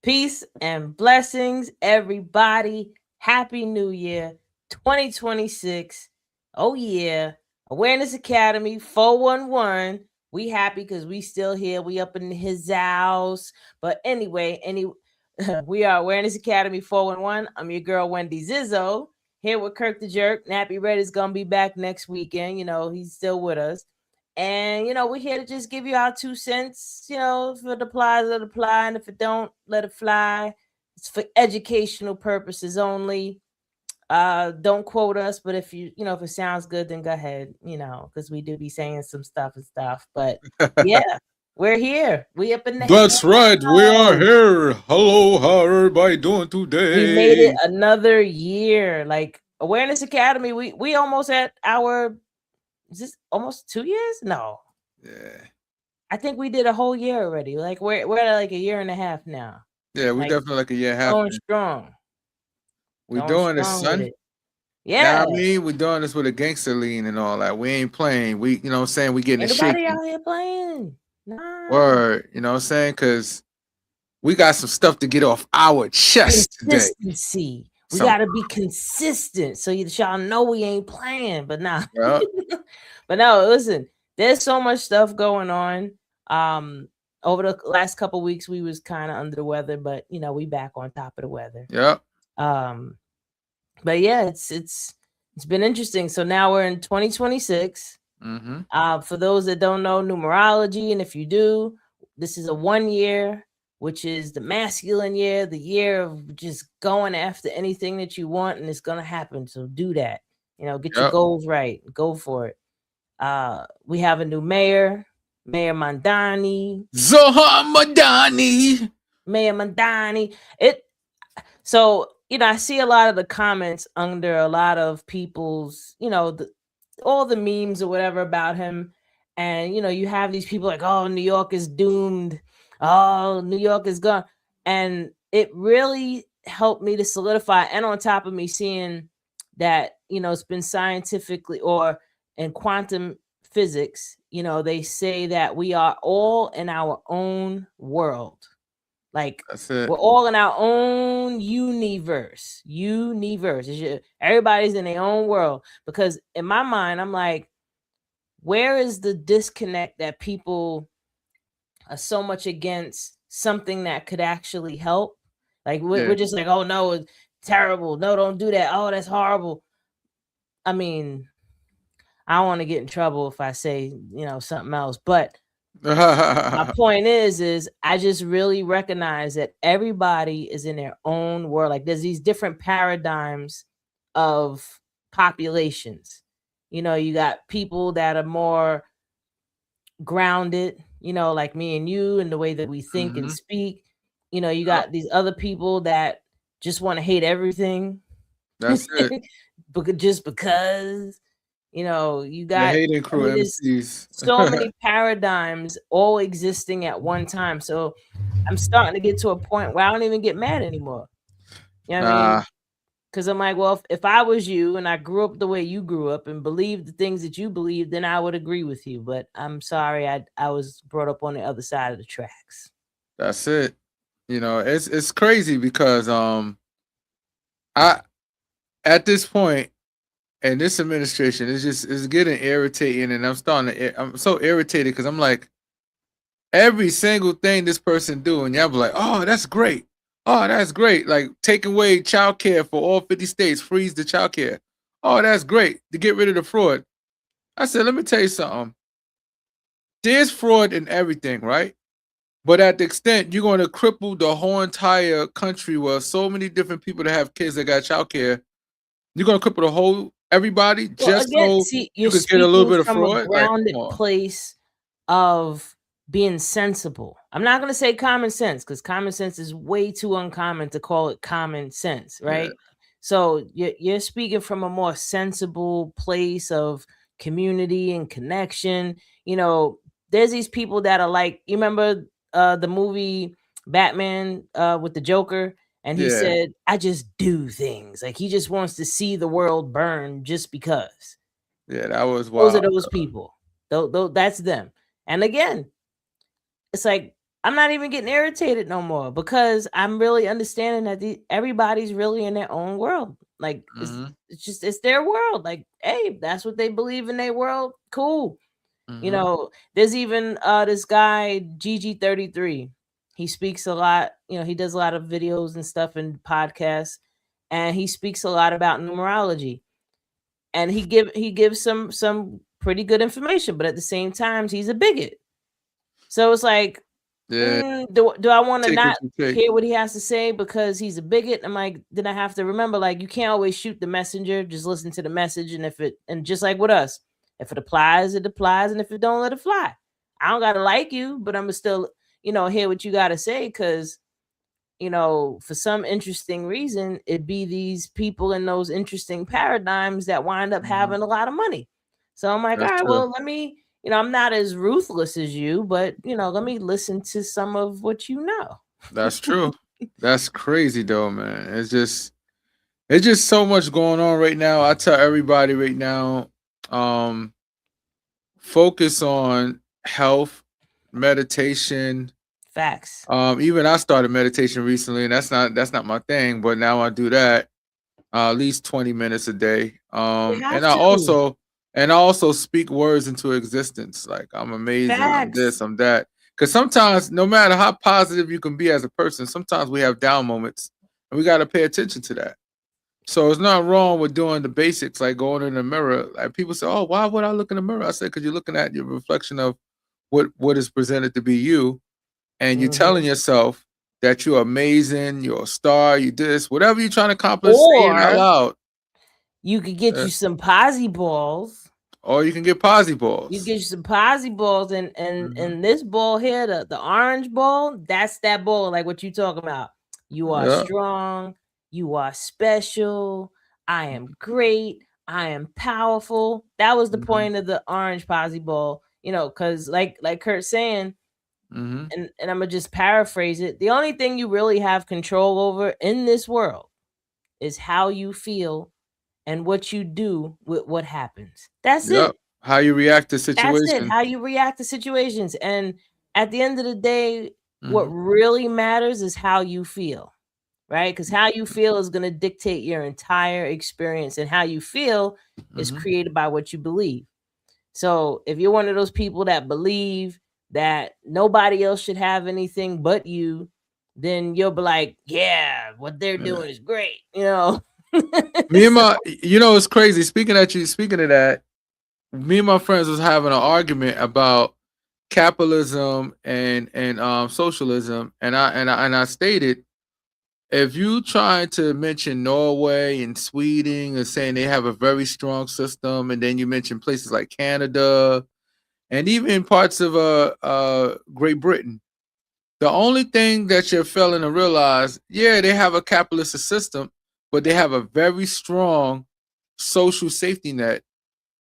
Peace and blessings, everybody. Happy New Year 2026. Oh, yeah. Awareness Academy 411. We happy because we still here. We up in his house. But anyway, we are Awareness Academy 411. I'm your girl, Wendy Zizzo. Here with Kirk the Jerk. Nappy Red is going to be back next weekend. He's still with us. And we're here to just give you our 2 cents. If it applies, let it apply, and if it don't, let it fly. It's for educational purposes only. Don't quote us, but if it sounds good, then go ahead. Because we do be saying some stuff and stuff. But yeah, we're here. We up in the That's right. We are house. here. Hello, how everybody doing We made it today? another year. Like Awareness Academy, we almost at our. Is this almost 2 years? No, Yeah, I think we did a whole year already. Like we're at like a year and a half now. yeah. We Like definitely like a year going happening. strong, We going doing this, strong with son. it. Now Yeah. I mean, we doing this with a gangster lean and all that. We ain't playing. You know what I'm saying? We getting Ain't it nobody shaky. out here playing. Nah. Word, you know what I'm saying? Because we got some stuff to get off our chest today. Consistency. We Some, gotta be consistent so y'all know we ain't playing. But nah. yeah, But no, listen, there's so much stuff going on. Um over the last couple weeks we was kind of under the weather, but we back on top of the weather. yeah. Um but yeah, it's been interesting. So now we're in 2026. Mm-hmm. For those that don't know numerology, and if you do, this is a 1 year, which is the masculine year, the year of just going after anything that you want, and it's gonna happen. So do that. Get your Yep. goals right. Go for it. We have a new mayor, Mayor Mandani. Zohar Madani. Mayor Mandani. It So, I see a lot of the comments under a lot of people's, all the memes or whatever about him. And, you have these people like, oh, New York is doomed. Oh, New York is gone. And it really helped me to solidify. And on top of me seeing that, it's been scientifically or in quantum physics, they say that we are all in our own world. Like That's we're it. all in our own universe. Universe. Everybody's in their own world. Because in my mind, I'm like, where is the disconnect that people are so much against something that could actually help? Like we're Yeah. just like, oh no, it's terrible. No, don't do that. Oh, that's horrible. I mean, I don't want to get in trouble if I say, something else, but my point is I just really recognize that everybody is in their own world. Like there's these different paradigms of populations. You got people that are more grounded, like me and you, and the way that we think and Mm-hmm. speak. You got these other people that just want to hate everything. That's it. Just because you The got, hating I crew mean, there's MCs. so many paradigms all existing at one time. So I'm starting to get to a point where I don't even get mad anymore. You know what I Nah, mean? Because I'm like, well, if I was you and I grew up the way you grew up and believed the things that you believe, then I would agree with you. But I'm sorry, I was brought up on the other side of the tracks. that's it. You know, it's crazy because I at this point and this administration is just is getting irritating, and I'm so irritated because I'm like every single thing this person do, and y'all be like, oh, that's great. Oh, that's great. Like taking away child care for all 50 states, freeze the child care. Oh, that's great to get rid of the fraud. I said, let me tell you something. There's fraud in everything, right? But at the extent you're going to cripple the whole entire country where so many different people that have kids that got child care, you're going to cripple the whole everybody Well, just again, so see, you you're could get a little speaking bit of from a fraud. Like, grounded come on. place of being sensible. I'm not going to say common sense because common sense is way too uncommon to call it common sense, Yeah. right? So you're speaking from a more sensible place of community and connection. There's these people that are like, you remember the movie Batman with the Joker? And he Yeah. said, I just do things. Like he just wants to see the world burn just because. Yeah, that was Those are wild. those people. Though that's them. And again, it's like I'm not even getting irritated no more because I'm really understanding that everybody's really in their own world. Like Mm-hmm. it's their world. Like, hey, that's what they believe in their world. Cool. Mm-hmm. There's even this guy GG33. He speaks a lot. He does a lot of videos and stuff and podcasts, and he speaks a lot about numerology. And he gives some pretty good information, but at the same time, he's a bigot. So it's like, Yeah. do I want to Take what not you take. hear what he has to say because he's a bigot? I'm like, then I have to remember, like, you can't always shoot the messenger. Just listen to the message, and just like with us, if it applies, it applies, and if it don't, let it fly. I don't gotta like you, but I'm gonna still, hear what you gotta say because for some interesting reason, it be these people in those interesting paradigms that wind up Mm-hmm. having a lot of money. So I'm like, all That's right, true. well, let me, I'm not as ruthless as you, but let me listen to some of what you know. That's true. That's crazy though, man. It's just so much going on right now. I tell everybody right now, um, focus on health, meditation. Facts. Even I started meditation recently, and that's not my thing, but now I do that at least 20 minutes a day. You And have I to. also speak words into existence. Like I'm amazing, I'm Facts. this, I'm that. Because sometimes, no matter how positive you can be as a person, sometimes we have down moments, and we got to pay attention to that. So it's not wrong with doing the basics, like going in the mirror. Like people say, "Oh, why would I look in the mirror?" I said, "Because you're looking at your reflection of what is presented to be you, and you're telling Hmm. yourself that you're amazing, you're a star, you this, whatever you're trying to accomplish, say it out Or loud. you could get Uh, you some posy balls. or you can get posy You balls. get you some posy balls, Hmm. and this ball here, the orange ball, that's that ball, like what you talking about. You are Yeah. strong, you are special, I am great, I am powerful. That was the Hmm. point of the orange posy ball, because like Kurt's saying, Hmm. and I'm gonna just paraphrase it. The only thing you really have control over in this world is how you feel and what you do with what happens. That's Yep. it. How you react to That's it. situations. How you react to situations. And at the end of the day, what Hmm. really matters is how you feel, right? Because how you feel is going to dictate your entire experience, and how you feel is Hmm. created by what you believe. So if you're one of those people that believe that nobody else should have anything but you, then you'll be like, yeah, what they're Yeah. doing is great. Me and So, it's crazy. Speaking of that, me and my friends was having an argument about capitalism and socialism, and I stated, if you try to mention Norway and Sweden and saying they have a very strong system, and then you mention places like Canada and even parts of Great Britain, the only thing that you're failing to realize, yeah, they have a capitalist system, but they have a very strong social safety net.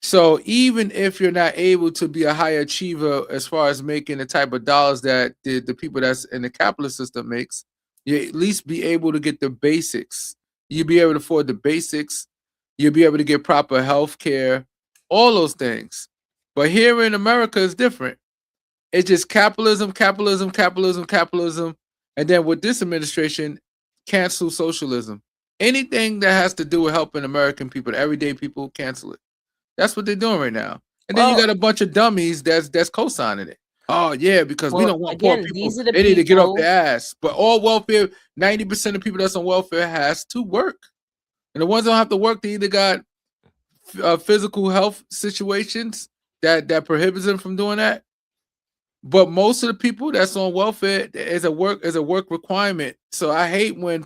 So even if you're not able to be a high achiever as far as making the type of dollars that the people that's in the capitalist system makes, you at least be able to get the basics. You'll be able to afford the basics. You'll be able to get proper health care, all those things. But here in America, it's different. It's just capitalism, capitalism, capitalism, capitalism. And then with this administration, cancel socialism. Anything that has to do with helping American people, the everyday people, cancel it. That's what they're doing right now. And then you well, got a bunch of dummies that's co-signing it. Oh yeah, because we well, don't want poor again, people. these are the They need to get off people. their ass. But all welfare, 90% of people that's on welfare has to work. And the ones that don't have to work, they either got physical health situations that prohibits them from doing that. But most of the people that's on welfare is a work requirement. So I hate when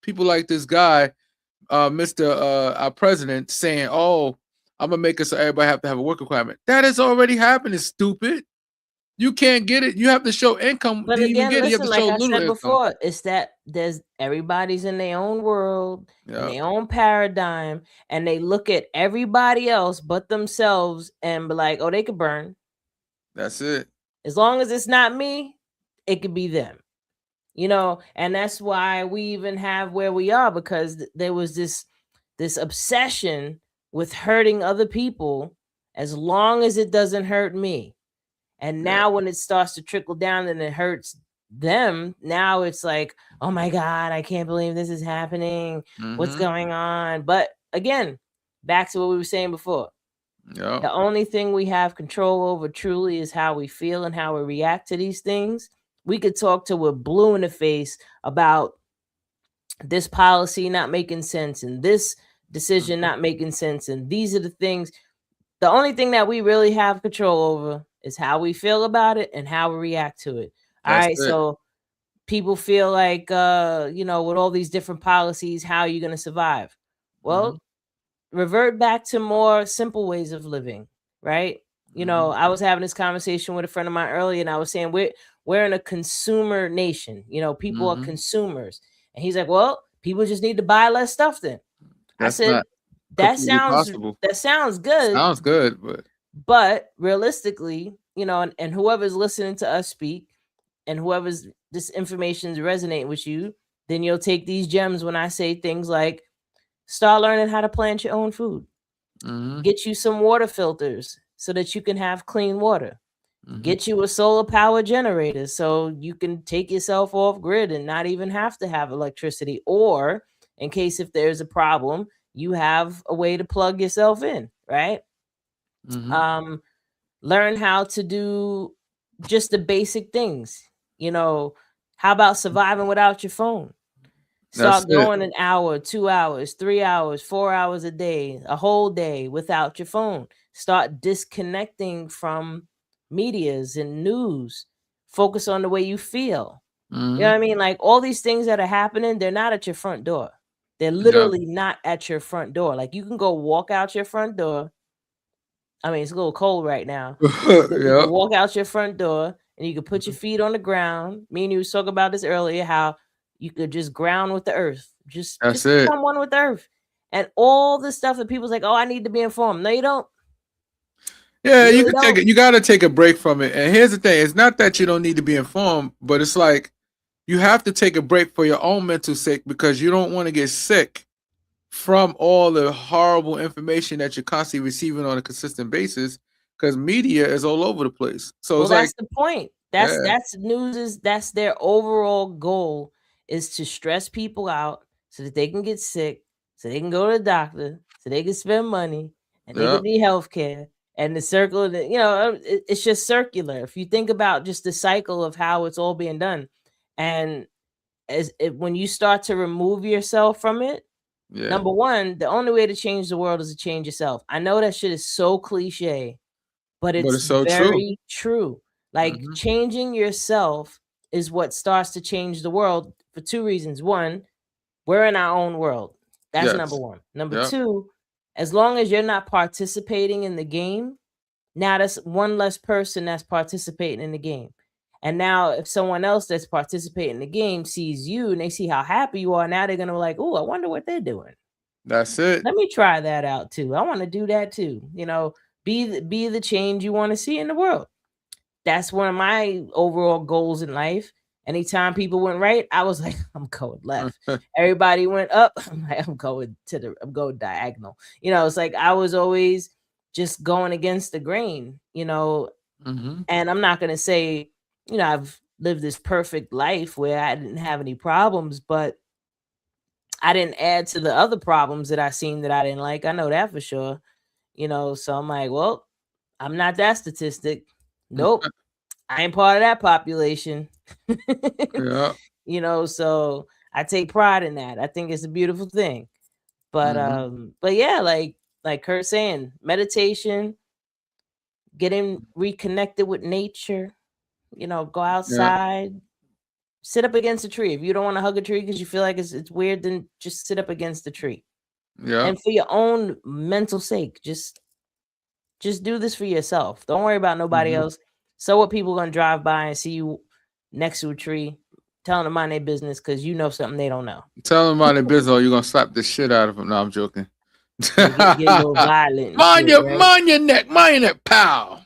people like this guy, Mr. Our president, saying, "Oh, I'm gonna make it so everybody have to have a work requirement." That is already happening. Stupid. You can't get it. You have to show income But to even again, get it. You have listen, to like show I little said income. before, it's that there's everybody's in their own world, in Yeah, their own paradigm, and they look at everybody else but themselves and be like, oh, they could burn. that's it. As long as it's not me, it could be them. And that's why we even have where we are, because there was this obsession with hurting other people as long as it doesn't hurt me. And now when it starts to trickle down and it hurts them, now it's like, oh my God, I can't believe this is happening. What's going on? But again, back to what we were saying before. Yeah. The only thing we have control over truly is how we feel and how we react to these things. We could talk till we're blue in the face about this policy not making sense and this decision not making sense. And these are the things. The only thing that we really have control over is how we feel about it and how we react to it. All right. So people feel like, with all these different policies, how are you going to survive? Well, revert back to more simple ways of living, right? I was having this conversation with a friend of mine earlier, and I was saying we're in a consumer nation. People are consumers. And he's like, well, people just need to buy less stuff then. That's I said, that sounds good. Sounds good, but realistically, and whoever's listening to us speak and whoever's this information is resonating with you, then you'll take these gems when I say things like start learning how to plant your own food. Get you some water filters so that you can have clean water. Get you a solar power generator so you can take yourself off grid and not even have to have electricity. Or in case if there's a problem, you have a way to plug yourself in, right? Learn how to do just the basic things. How about surviving without your phone? Start going an hour, 2 hours, 3 hours, 4 hours a day, a whole day without your phone. Start disconnecting from medias and news. Focus on the way you feel. You know what I mean? Like all these things that are happening, they're not at your front door. They're literally not at your front door. Like you can go walk out your front door. I mean, it's a little cold right now. You can walk out your front door and you can put your feet on the ground. Me and you was talking about this earlier, how you could just ground with the earth. Just become one with the earth. And all the stuff that people's like, oh, I need to be informed. No, you don't. Yeah, you can take it. You got to take a break from it. And here's the thing: it's not that you don't need to be informed, but it's like you have to take a break for your own mental sake because you don't want to get sick from all the horrible information that you're constantly receiving on a consistent basis. Because media is all over the place. So that's the point. That's news. That's their overall goal, is to stress people out so that they can get sick, so they can go to the doctor, so they can spend money, and they can need health care. And the circle, it's just circular. If you think about just the cycle of how it's all being done, and when you start to remove yourself from it, number one, the only way to change the world is to change yourself. I know that shit is so cliche, but it's so very true. Like changing yourself is what starts to change the world for two reasons. One, we're in our own world. That's number one. Number two, as long as you're not participating in the game, now that's one less person that's participating in the game. And now if someone else that's participating in the game sees you and they see how happy you are, now they're going to be like, oh, I wonder what they're doing. That's it. Let me try that out too. I want to do that too. Be the change you want to see in the world. That's one of my overall goals in life. Anytime people went right, I was like, I'm going left. Everybody went up. I'm like, I'm going diagonal. It's like I was always just going against the grain, and I'm not going to say, I've lived this perfect life where I didn't have any problems, but I didn't add to the other problems that I seen that I didn't like. I know that for sure. So I'm like, well, I'm not that statistic. Nope. I ain't part of that population. So I take pride in that. I think it's a beautiful thing. But yeah, like Kurt saying, meditation, getting reconnected with nature, go outside, sit up against a tree. If you don't want to hug a tree because you feel like it's weird, then just sit up against the tree. And for your own mental sake, just do this for yourself. Don't worry about nobody else. So what people gonna drive by and see you next to a tree, telling them mind their business because you know something they don't know. Tell them mind their business or you're gonna slap the shit out of them. No, I'm joking. Get a little violent. Mind your neck, pal.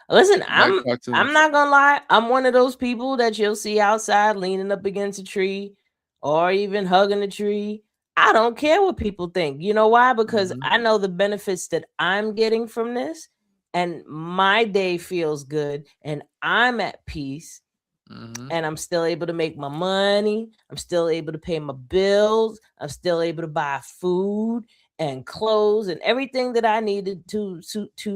Listen, I'm not gonna lie. I'm one of those people that you'll see outside leaning up against a tree or even hugging a tree. I don't care what people think. You know why? Because I know the benefits that I'm getting from this. and my day feels good and I'm at peace and I'm still able to make my money, I'm still able to pay my bills, I'm still able to buy food and clothes and everything that I needed to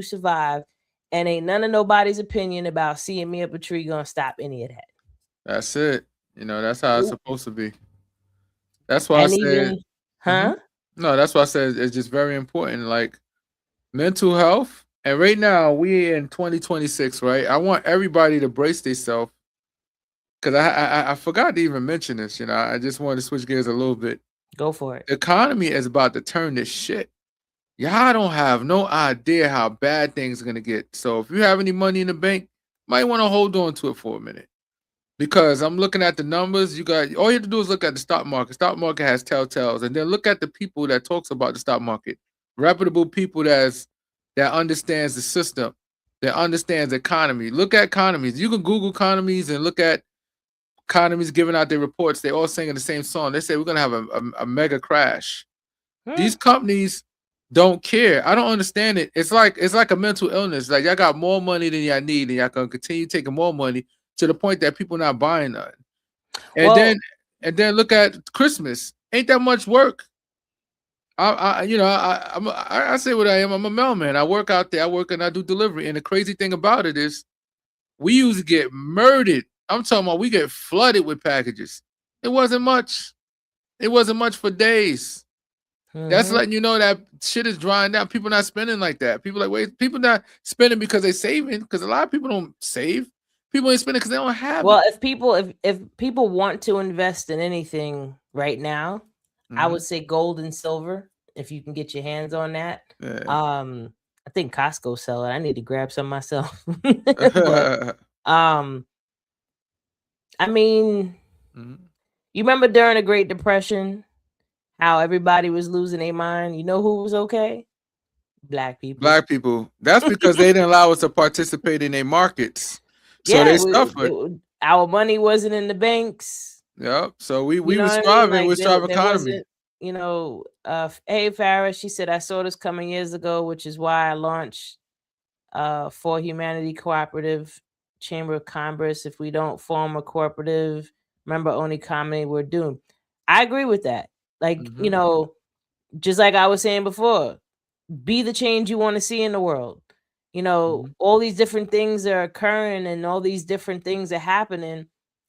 survive. And ain't none of nobody's opinion about seeing me up a tree gonna stop any of that. That's it. You know, that's how it's Nope. supposed to be. That's why I And said, even, mhm. huh? No, that's why I said it's just very important. Like mental health. And right now we in 2026, right? I want everybody to brace themselves because I forgot to even mention this. You know, I just wanted to switch gears a little bit. Go for it. The economy is about to turn this shit. Y'all don't have no idea how bad things are gonna get. So if you have any money in the bank, might want to hold on to it for a minute. Because I'm looking at the numbers, you got all you have to do is look at the stock market. Stock market has telltales, and then look at the people that talks about the stock market. Reputable people that understands the system, that understands economy. Look at economies. You can Google economies and look at economies giving out their reports. They all singing the same song. They say we're gonna have a mega crash. These companies don't care. I don't understand it. It's like a mental illness. Like y'all got more money than y'all need, and y'all gonna continue taking more money to the point that people not buying nothing. And Well, then look at Christmas. Ain't that much work. I say what I am. I'm a mailman. I work out there. I work and I do delivery. And the crazy thing about it is, we used to get murdered. I'm talking about we get flooded with packages. It wasn't much. It wasn't much for days. That's letting you know that shit is drying down. People not spending like that. People like wait. People not spending because they saving. Because a lot of people don't save. People ain't spending because they don't have well, it. if people want to invest in anything right now, I would say gold and silver if you can get your hands on that. Yeah. I think Costco sell it. I need to grab some myself. But I mean, you remember during the Great Depression how everybody was losing their mind? You know who was okay? Black people. Black people. That's because they didn't allow us to participate in their markets. So Yeah, they suffered. our money wasn't in the banks. Yep. So we You know was what I mean? striving. Like We strive there economy. wasn't, hey Farah, she said I saw this coming years ago, which is why I launched For Humanity Cooperative Chamber of Commerce. If we don't form a cooperative, remember only comedy we're doomed. I agree with that. Like, just like I was saying before, be the change you want to see in the world. All these different things are occurring and all these different things are happening.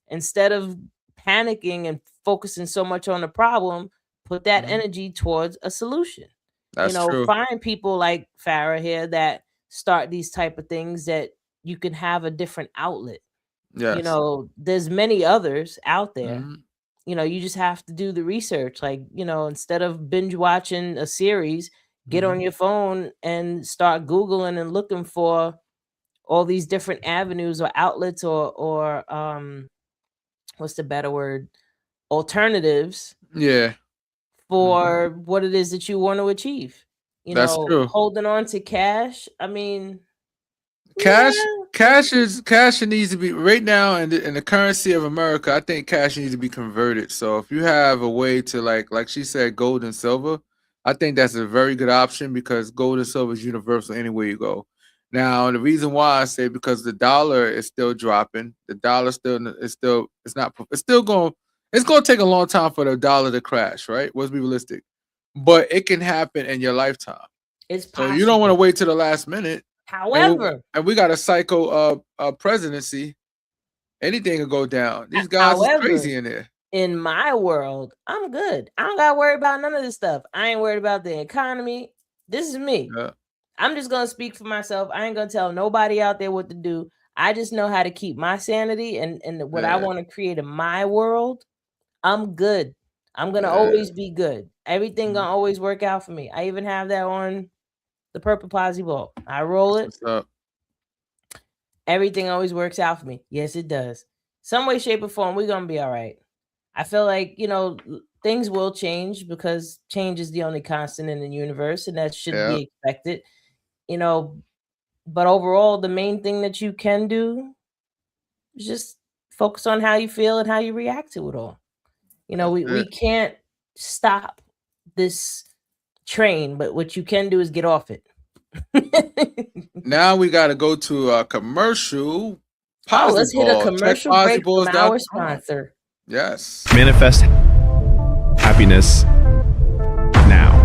Instead of panicking and focusing so much on the problem, put that energy towards a solution. That's true. Find people like Farah here that start these type of things that you can have a different outlet. Yes. There's many others out there. You just have to do the research. Like, instead of binge watching a series, get on your phone and start Googling and looking for all these different avenues or outlets or what's the better word? Alternatives Yeah. for what it is that you want to achieve. That's true. Holding on to cash. I mean, Cash, yeah, cash needs to be right now in the currency of America. I think cash needs to be converted. So if you have a way to like she said, gold and silver, I think that's a very good option because gold and silver is universal anywhere you go. Now the reason why I say because the dollar is still dropping, the dollar it's still going to take a long time for the dollar to crash. Right? Let's be realistic, but it can happen in your lifetime. it's So possible. you don't want to wait to the last minute. However, And we got a psycho presidency. Anything could go down. These guys is crazy in there. in my world, I'm good. I don't gotta worry about none of this stuff. I ain't worried about the economy. This is me. Yeah. I'm just gonna speak for myself. I ain't gonna tell nobody out there what to do. I just know how to keep my sanity and what I want to create in my world. I'm good. I'm gonna always be good. Everything gonna always work out for me. I even have that on the Purple Posy Ball. I roll it. What's up? Everything always works out for me. Yes, it does. Some way, shape, or form, we're gonna be all right. I feel like things will change because change is the only constant in the universe, and that should be expected. But overall, the main thing that you can do is just focus on how you feel and how you react to it all. We can't stop this train, but what you can do is get off it. Now we got to go to a commercial. Oh, let's hit a Posiball. Check commercial break from our posiballz.com. sponsor. Yes. Manifest happiness now.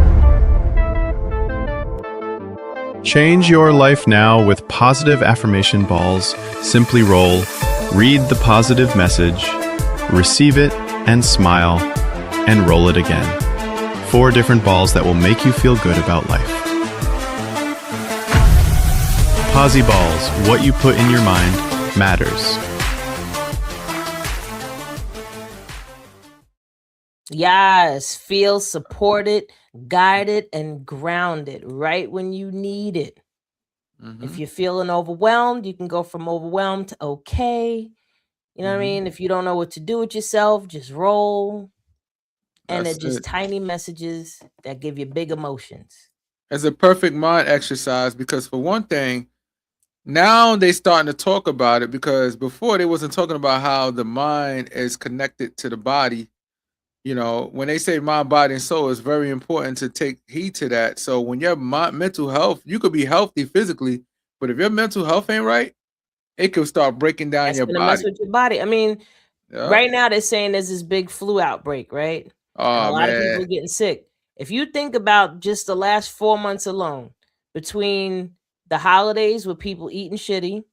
Change your life now with positive affirmation balls. Simply roll, read the positive message, receive it, and smile, and roll it again. 4 different balls that will make you feel good about life. Posi Balls, what you put in your mind matters. Yes, feel supported, guided, and grounded right when you need it. If you're feeling overwhelmed, you can go from overwhelmed to okay. You know what I mean? If you don't know what to do with yourself, just roll. And they're That's just it. tiny messages that give you big emotions. It's a perfect mind exercise because, for one thing, now they starting to talk about it, because before they wasn't talking about how the mind is connected to the body. You know, when they say mind, body, and soul, it's very important to take heed to that. So when your mental health, you could be healthy physically, but if your mental health ain't right, it could start breaking down That's your gonna mess body. with your body. I mean, Yeah. right now they're saying there's this big flu outbreak, right? And a Oh lot of people man. are getting sick. If you think about just the last 4 months alone, between the holidays with people eating shitty,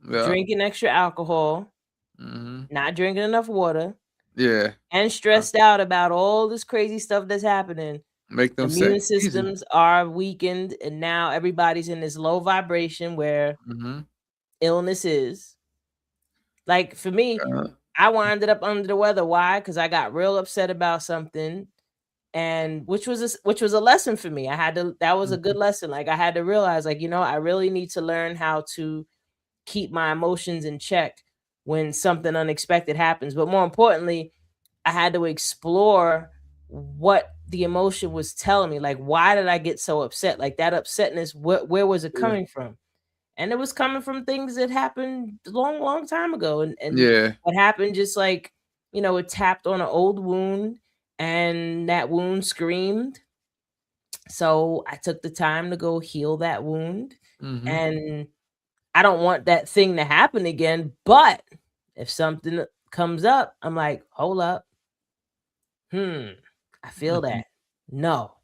Yeah. drinking extra alcohol, not drinking enough water, Yeah. and stressed out about all this crazy stuff that's happening, Make them immune sick. Easy. systems are weakened, and now everybody's in this low vibration where illness is. Like for me, I winded up under the weather. Why? Because I got real upset about something, and which was a lesson for me. I had to. That was a good lesson. Like I had to realize, like, you know, I really need to learn how to keep my emotions in check when something unexpected happens. But more importantly, I had to explore what the emotion was telling me. Like, why did I get so upset? Like that upsetness, where was it coming from? And it was coming from things that happened long time ago. And Yeah. what happened, just like, you know, it tapped on an old wound, and that wound screamed. So I took the time to go heal that wound. And I don't want that thing to happen again. But if something comes up, I'm like, hold up. I feel that. No,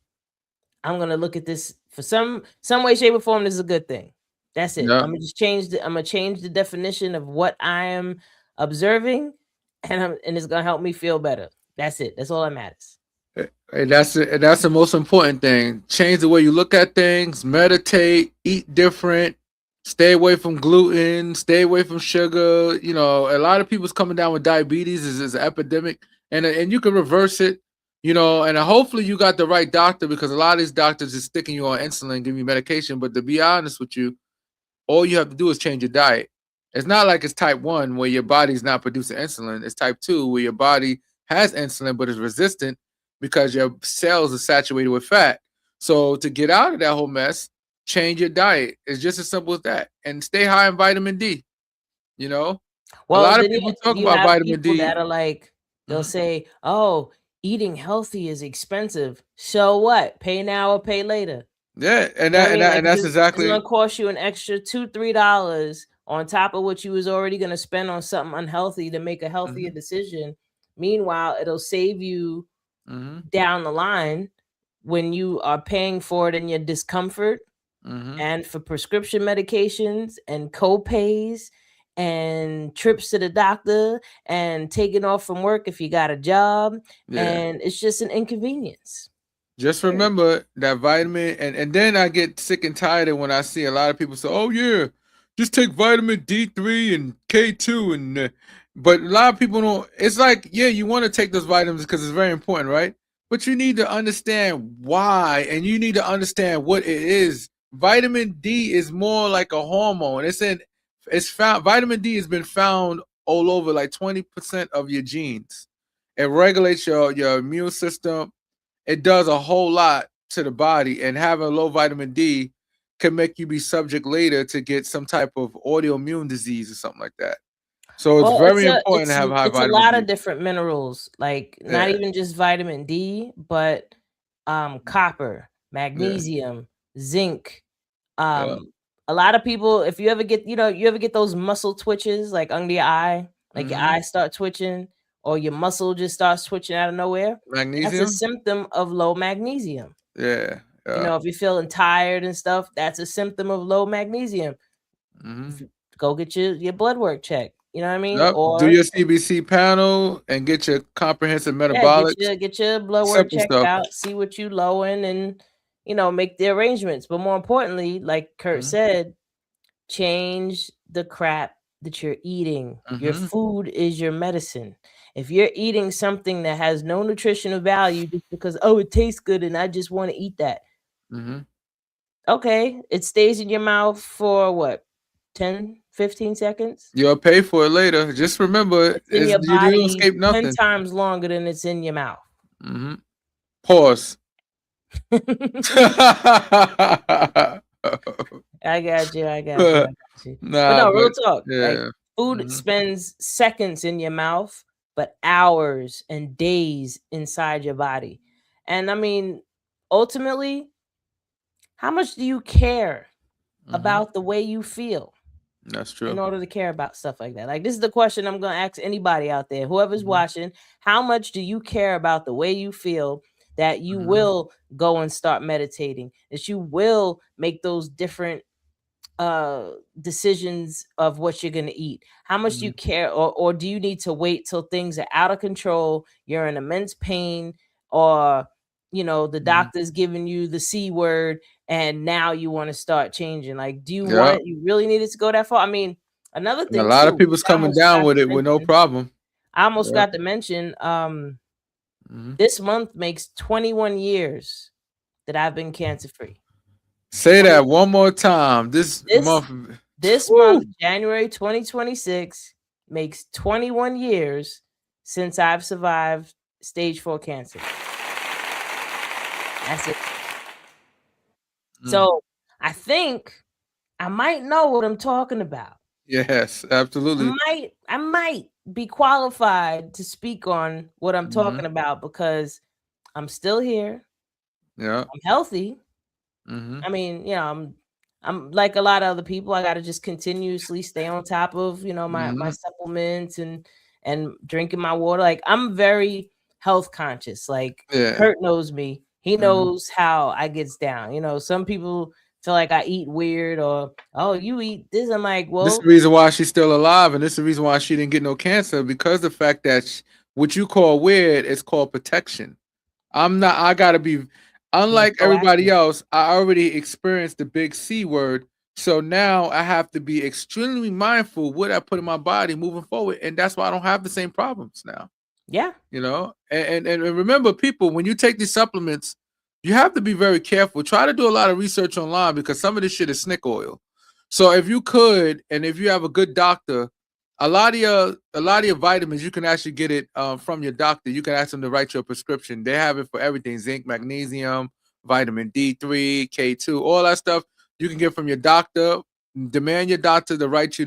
I'm gonna look at this for some way, shape, or form. This is a good thing. That's it. Yeah. I'm gonna change the definition of what I am observing, and it's gonna help me feel better. That's it. That's all that matters. And that's the most important thing. Change the way you look at things, meditate, eat different, stay away from gluten, stay away from sugar. You know, a lot of people's coming down with diabetes is an epidemic, and you can reverse it. You know, and hopefully you got the right doctor, because a lot of these doctors is sticking you on insulin, giving you medication. But to be honest with you, all you have to do is change your diet. It's not like it's type 1 where your body's not producing insulin. It's type 2 where your body has insulin but is resistant because your cells are saturated with fat. So to get out of that whole mess, change your diet. It's just as simple as that. And stay high in vitamin D. You know, Well, a lot of then people you, talk you about have vitamin people D. that are like, they'll say, "Oh, eating healthy is expensive. So what? Pay now or pay later." Yeah, and You know what that I and, mean? that, Like and that's it's exactly gonna cost you an extra $2-3 on top of what you was already gonna spend on something unhealthy to make a healthier decision. Meanwhile, it'll save you down the line when you are paying for it in your discomfort, and for prescription medications and co-pays and trips to the doctor and taking off from work if you got a job. Yeah. And it's just an inconvenience. Just remember that vitamin, and then I get sick and tired of when I see a lot of people say, "Oh yeah, just take vitamin D3 and K2," and but a lot of people don't. It's like, yeah, you want to take those vitamins because it's very important, right? But you need to understand why, and you need to understand what it is. Vitamin D is more like a hormone. It's found. Vitamin D has been found all over, like 20% of your genes. It regulates your immune system. It does a whole lot to the body, and having low vitamin D can make you be subject later to get some type of autoimmune disease or something like that. So it's Well, very important to have high it's a vitamin lot D. of different minerals, like not Yeah. even just vitamin D, but copper, Yeah. magnesium, zinc, A lot of people, if you ever get, you ever get those muscle twitches like under your eye, like your eyes start twitching or your muscle just starts twitching out of nowhere. That's a Magnesium. symptom of low magnesium. Yeah. If you're feeling tired and stuff, that's a symptom of low magnesium. Go get your blood work checked. You know what I mean? Yep. Or Do your CBC panel and get your comprehensive metabolic. get your blood work Simple checked stuff. out, see what you low in, and make the arrangements. But more importantly, like Kurt said, change the crap that you're eating. Your food is your medicine. If you're eating something that has no nutritional value just because it tastes good and I just want to eat that, okay, it stays in your mouth for what, 10, 15 seconds? You'll pay for it later. Just remember, It's in your you body don't escape 10 nothing. times longer than it's in your mouth. Pause. I got you. Nah, but real talk. Yeah. Like, food spends seconds in your mouth, but hours and days inside your body. And I mean, ultimately, how much do you care about the way you feel? That's true. In order to care about stuff like that. Like, this is the question I'm going to ask anybody out there, whoever's watching. How much do you care about the way you feel, that you will go and start meditating, that you will make those different decisions of what you're going to eat? How much do you care, or do you need to wait till things are out of control, you're in immense pain, or the doctor's giving you the C word and now you want to start changing? Like, do you want, you really needed to go that far? I mean, another thing, a lot of people's coming down with it with no problem. I almost got to mention, this month makes 21 years that I've been cancer free. Say that one more time. This month, January 2026, makes 21 years since I've survived stage 4 cancer. That's it. So I think I might know what I'm talking about. Yes, absolutely. I might be qualified to speak on what I'm talking about because I'm still here. Yeah, I'm healthy. I mean, I'm like a lot of other people. I got to just continuously stay on top of, my supplements and drinking my water. Like, I'm very health conscious. Like, Kurt knows me. He knows how I gets down. Some people feel like I eat weird or, you eat this. I'm like, well, this is the reason why she's still alive, and this is the reason why she didn't get no cancer, because the fact that what you call weird is called protection. I gotta be, unlike everybody else, I already experienced the big C word. So now I have to be extremely mindful what I put in my body moving forward. And that's why I don't have the same problems now. Yeah. And remember, people, when you take these supplements, you have to be very careful. Try to do a lot of research online, because some of this shit is snake oil. So if you could, and if you have a good doctor, a lot of your vitamins, you can actually get it from your doctor. You can ask them to write you a prescription. They have it for everything: zinc, magnesium, vitamin D3, K2, all that stuff. You can get from your doctor. Demand your doctor to write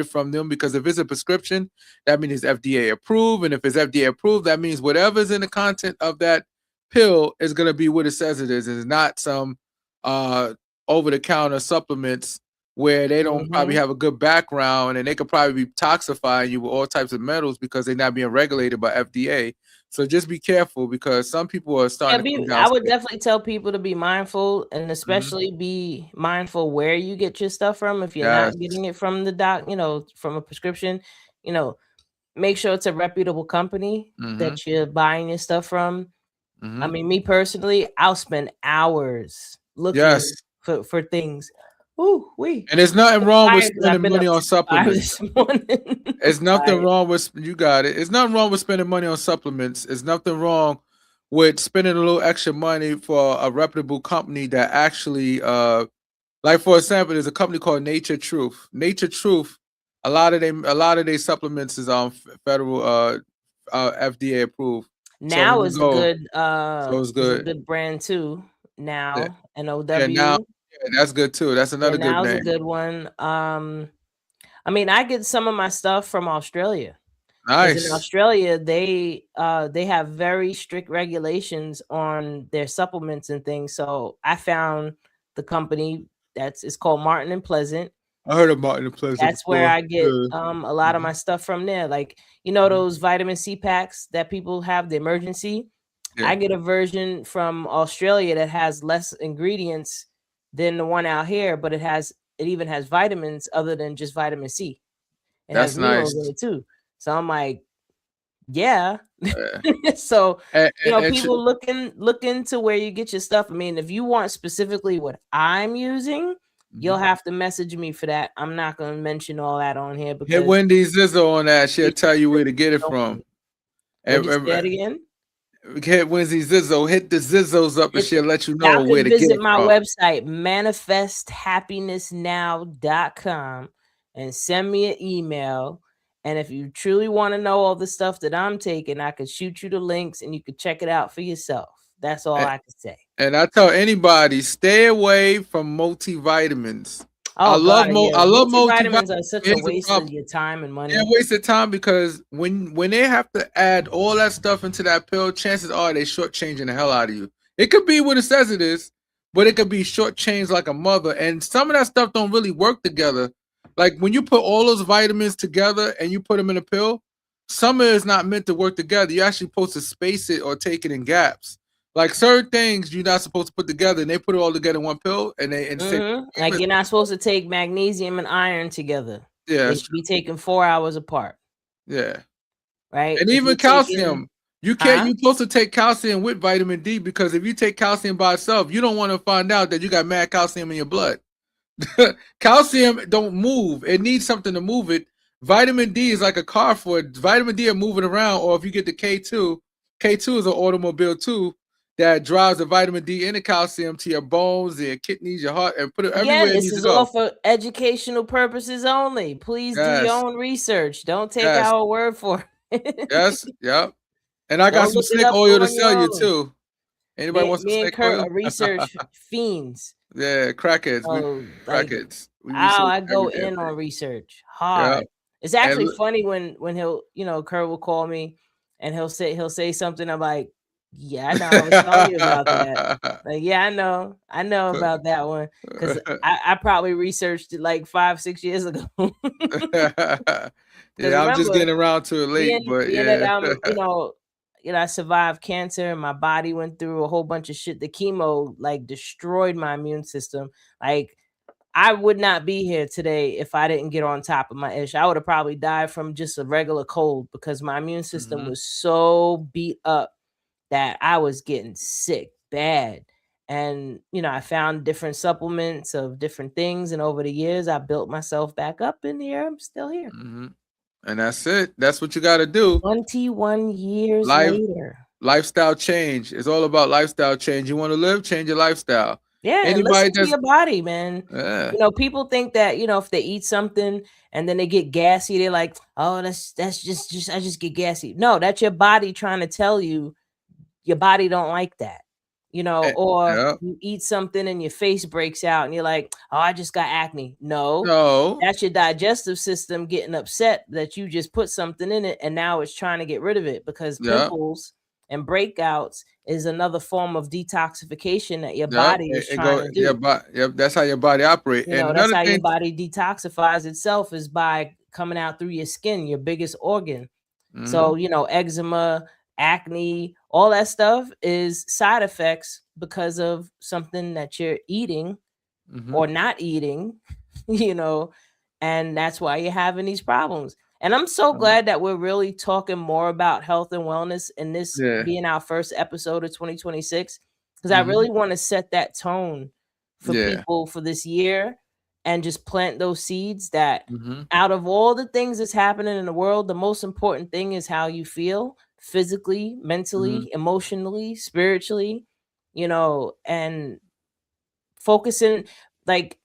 it from them, because if it's a prescription, that means it's FDA approved, and if it's FDA approved, that means whatever's in the content of that pill is going to be what it says it is. It's not some over-the-counter supplements where they don't probably have a good background, and they could probably be toxifying you with all types of metals because they're not being regulated by FDA. So just be careful, because some people are starting to come down. I would definitely tell people to be mindful, and especially be mindful where you get your stuff from. If you're not getting it from the doc, from a prescription, make sure it's a reputable company that you're buying your stuff from. I mean, me personally, I'll spend hours looking for things. And there's nothing wrong with spending money on supplements. There's nothing wrong with, you got it. There's nothing wrong with spending money on supplements. There's nothing wrong with spending a little extra money for a reputable company that actually, like, for example, there's a company called Nature Truth. Nature Truth, a lot of their supplements is on federal FDA approved. Now is a good brand too. Now, NOW. Yeah, that's good too. That's another good name. Now's a good one. I mean, I get some of my stuff from Australia. Nice. In Australia, they have very strict regulations on their supplements and things. So I found the company It's called Martin and Pleasant. I heard of Martin and Pleasant. That's where before. I get Yeah. a lot of my stuff from there. Like, you know, those vitamin C packs that people have, the emergency. Yeah. I get a version from Australia that has less ingredients than the one out here, but it even has vitamins other than just vitamin C. It That's has minerals nice. in it too. So I'm like, yeah. Yeah. So And, you know, and people look into where you get your stuff. I mean, if you want specifically what I'm using, you'll have to message me for that. I'm not going to mention all that on here because hit Wendy Zizzo on that. She'll tell you where to get it from. Would you say that again? Hit Wendy Zizzo. Hit the Zizzos up, and she'll let you know Y'all where can to get it visit my from. website, manifesthappinessnow.com, and send me an email. And if you truly want to know all the stuff that I'm taking, I could shoot you the links and you could check it out for yourself. That's all I can say. And I tell anybody, stay away from multivitamins. Oh, I love multivitamins are such a Here's the waste problem. of your time and money. Yeah, waste of time because when they have to add all that stuff into that pill, chances are they shortchanging the hell out of you. It could be what it says it is, but it could be shortchanged like a mother. And some of that stuff don't really work together. Like when you put all those vitamins together and you put them in a pill, some of it is not meant to work together. You're actually supposed to space it or take it in gaps. Like certain things you're not supposed to put together, and they put it all together in one pill, and like you're not supposed to take magnesium and iron together. Yeah, they should be taken 4 hours apart. Yeah, right. And even calcium, you can't. You're supposed to take calcium with vitamin D because if you take calcium by itself, you don't want to find out that you got mad calcium in your blood. Calcium don't move; it needs something to move it. Vitamin D is like a car for it. Vitamin D are moving around, or if you get the K2, K2 is an automobile too. That drives the vitamin D and the calcium to your bones, your kidneys, your heart, and put it everywhere. Again, this is all for educational purposes only. Please do your own research. Don't take our word for it. Yes, yep. And I got some snake oil to sell you too. Anybody wants some snake oil? Research fiends. Yeah, crackheads. Crackheads. I go in on research hard. Yep. It's actually funny when he'll, Kurt will call me and he'll say something. I'm like, yeah, I know. I was telling you about that. Like, yeah, I know about that one because I probably researched it like 5-6 years ago. Yeah, I'm just getting around to it late, but yeah. I survived cancer and my body went through a whole bunch of shit. The chemo like destroyed my immune system. Like I would not be here today if I didn't get on top of my ish. I would have probably died from just a regular cold because my immune system was so beat up that I was getting sick bad. And, I found different supplements of different things. And over the years, I built myself back up in here. I'm still here. And that's it. That's what you got to do. 21 years later. Lifestyle change. It's all about lifestyle change. You want to live, change your lifestyle. Yeah, anybody to your body, man. Yeah. People think that, if they eat something and then they get gassy, they're like, oh, that's just I just get gassy. No, that's your body trying to tell you your body don't like that, or you eat something and your face breaks out and you're like, oh, I just got acne. No, that's your digestive system getting upset that you just put something in it and now it's trying to get rid of it because pimples and breakouts is another form of detoxification that your body is trying to do. That's how your body operates. And that's how your body detoxifies itself is by coming out through your skin, your biggest organ. So, eczema, acne, all that stuff is side effects because of something that you're eating or not eating, and that's why you're having these problems. And I'm so glad that we're really talking more about health and wellness in this being our first episode of 2026, because I really want to set that tone for people for this year and just plant those seeds that out of all the things that's happening in the world, the most important thing is how you feel physically, mentally, emotionally, spiritually, and focusing. Like,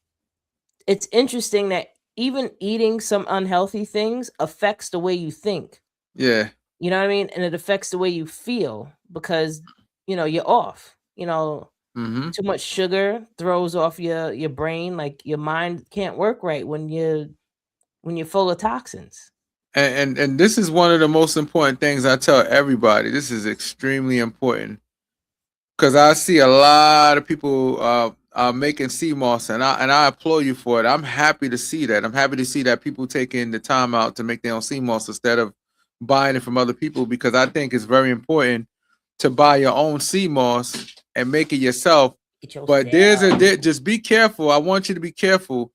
it's interesting that even eating some unhealthy things affects the way you think. Yeah. You know what I mean? And it affects the way you feel because, you're off, too much sugar throws off your brain. Like your mind can't work right when you're full of toxins. And this is one of the most important things I tell everybody. This is extremely important because I see a lot of people. making sea moss, and I applaud you for it. I'm happy to see that. I'm happy to see that people taking the time out to make their own sea moss instead of buying it from other people, because I think it's very important to buy your own sea moss and make it yourself. But just be careful. I want you to be careful,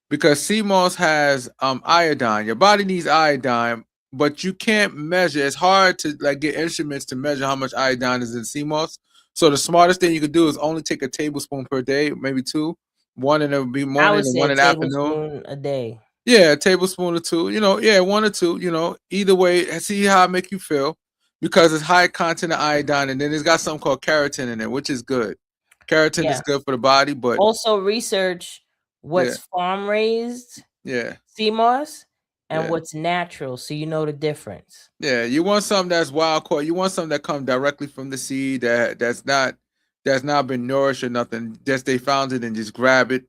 because sea moss has iodine. Your body needs iodine, but you can't measure. It's hard to like get instruments to measure how much iodine is in sea moss. So the smartest thing you could do is only take a tablespoon per day, maybe two. One in the morning and one in the afternoon. A day. Yeah, a tablespoon or two. Yeah, one or two. Either way, see how it make you feel, because it's high content of iodine, and then it's got something called keratin in it, which is good. Keratin is good for the body, but also research what's farm raised, sea moss, and what's natural, so you know the difference. Yeah, you want something that's wild caught. You want something that comes directly from the seed, that's not been nourished or nothing. Just they found it and just grab it,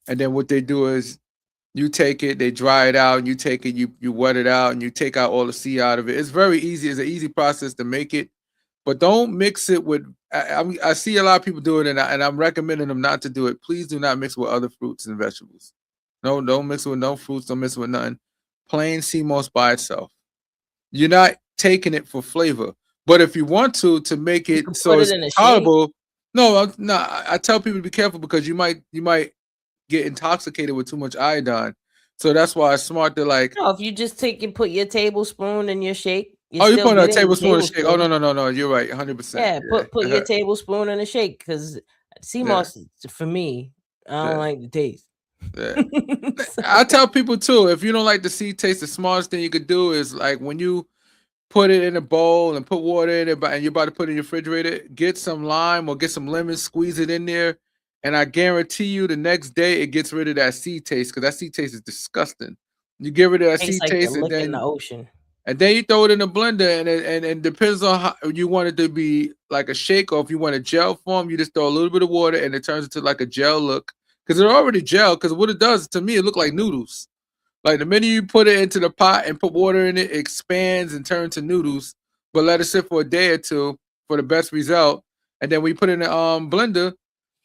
and then what they do is you take it, they dry it out, and you take it, you wet it out, and you take out all the seed out of it. It's very easy. It's an easy process to make it, but don't mix it with. I see a lot of people do it, and I'm recommending them not to do it. Please do not mix with other fruits and vegetables. No, don't mix with no fruits. Don't mix with nothing. Plain sea moss by itself. You're not taking it for flavor, but if you want to make it so it's tolerable, I tell people to be careful, because you might get intoxicated with too much iodine. So that's why it's smart to like. No, if you just put your tablespoon in your shake. You put a tablespoon in a shake. Oh no, you're right, 100%. Yeah, put your tablespoon in a shake, because sea moss for me, I don't like the taste. Yeah. I tell people too, if you don't like the seed taste, the smartest thing you could do is like when you put it in a bowl and put water in it, and you're about to put it in your refrigerator, get some lime or get some lemon, squeeze it in there, and I guarantee you the next day it gets rid of that seed taste, because that seed taste is disgusting. You get rid of that seed taste, and then in the ocean. And then you throw it in the blender, and depends on how you want it to be, like a shake, or if you want a gel form, you just throw a little bit of water and it turns into like a gel look. Because it's already gel, because what it does to me, it look like noodles. Like the minute you put it into the pot and put water in it, it expands and turns to noodles. But let it sit for a day or two for the best result. And then we put it in the blender,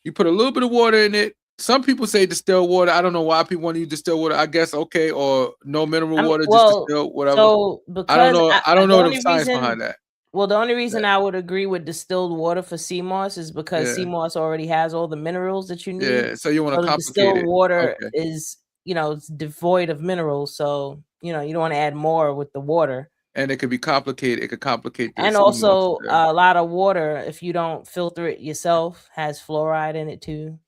you put a little bit of water in it. Some people say distilled water. I don't know why people want to use distilled water. I guess okay, or no mineral water, just distilled, whatever. So I don't know. I don't know the science behind that. Well, the only reason I would agree with distilled water for sea moss is because sea moss already has all the minerals that you need. Yeah, so you want to complicate distilled it. water is, it's devoid of minerals, so you don't want to add more with the water. And it could be complicated. It could complicate. And also, a lot of water, if you don't filter it yourself, has fluoride in it too.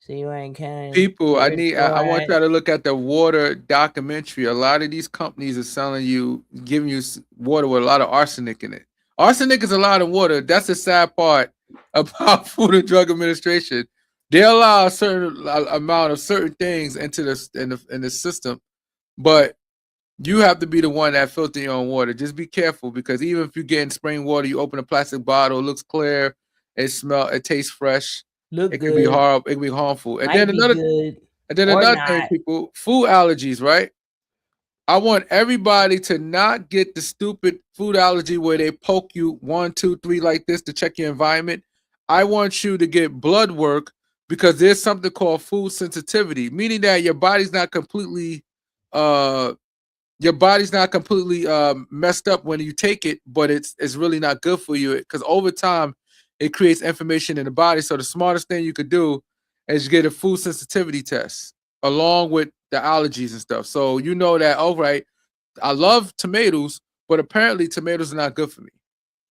So you ain't can. People, I want y'all to look at the water documentary. A lot of these companies are giving you water with a lot of arsenic in it. Arsenic is a lot of water. That's the sad part about Food and Drug Administration. They allow a certain amount of certain things into in the system, but you have to be the one that filter your own water. Just be careful, because even if you're getting spring water, you open a plastic bottle, it looks clear, it tastes fresh. It could be horrible. It could be harmful. And then another thing, people, food allergies, right? I want everybody to not get the stupid food allergy where they poke you 1, 2, 3 like this to check your environment. I want you to get blood work, because there's something called food sensitivity, meaning that your body's not completely messed up when you take it, but it's really not good for you, because over time it creates inflammation in the body. So the smartest thing you could do is get a food sensitivity test along with the allergies and stuff. So you know that, all right, I love tomatoes, but apparently tomatoes are not good for me.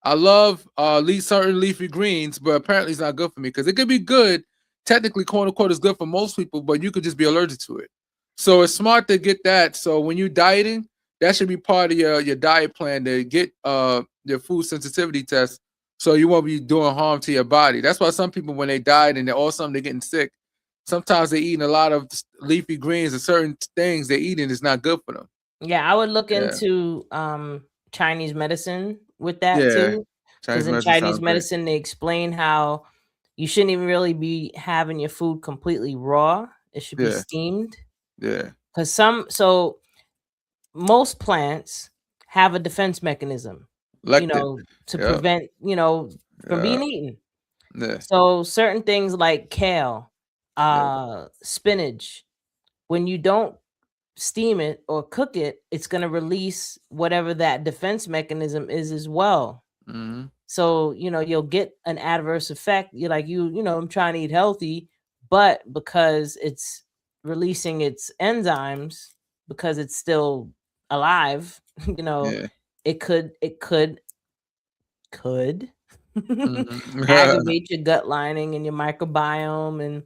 I love certain leafy greens, but apparently it's not good for me, because it could be good. Technically, quote unquote, is good for most people, but you could just be allergic to it. So it's smart to get that. So when you're dieting, that should be part of your diet plan, to get your food sensitivity test, so you won't be doing harm to your body. That's why some people, when they diet and they're getting sick, sometimes they're eating a lot of leafy greens and certain things they're eating is not good for them. Yeah, I would look into Chinese medicine with that too. Because in Chinese medicine, they explain how you shouldn't even really be having your food completely raw. It should be steamed. Yeah. Because most plants have a defense mechanism, to prevent, from being eaten. Yeah. So certain things like kale, spinach. When you don't steam it or cook it, it's going to release whatever that defense mechanism is as well. Mm-hmm. So, you'll get an adverse effect. You're like, I'm trying to eat healthy, but because it's releasing its enzymes, because it's still alive, Yeah. it could Mm-hmm. aggravate your gut lining and your microbiome and,